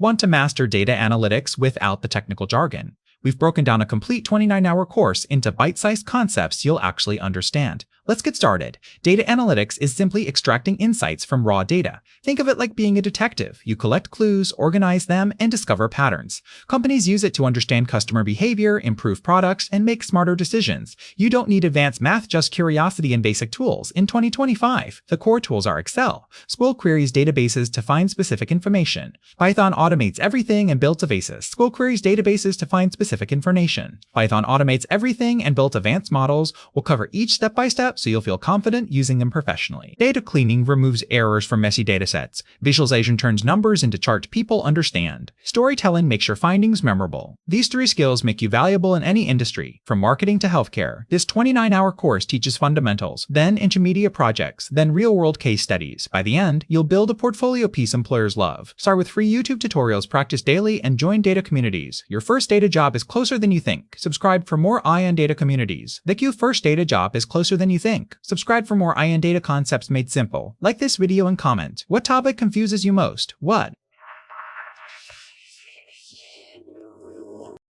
Want to master data analytics without the technical jargon? We've broken down a complete 29-hour course into bite-sized concepts you'll actually understand. Let's get started. Data analytics is simply extracting insights from raw data. Think of it like being a detective. You collect clues, organize them, and discover patterns. Companies use it to understand customer behavior, improve products, and make smarter decisions. You don't need advanced math, just curiosity and basic tools. In 2025, the core tools are Excel. SQL queries databases to find specific information. Python automates everything and builds a basis. SQL queries databases to find specific information. Python automates everything and builds advanced models. We'll cover each step by step so you'll feel confident using them professionally. Data cleaning removes errors from messy datasets. Visualization turns numbers into charts people understand. Storytelling makes your findings memorable. These 3 skills make you valuable in any industry, from marketing to healthcare. This 29-hour course teaches fundamentals, then intermediate projects, then real-world case studies. By the end, you'll build a portfolio piece employers love. Start with free YouTube tutorials, practice daily, and join data communities. Your first data job is closer than you think. Subscribe for more IN data communities. The Q first data job is closer than you think. Subscribe for more IN data concepts made simple. Like this video and comment. What topic confuses you most? What?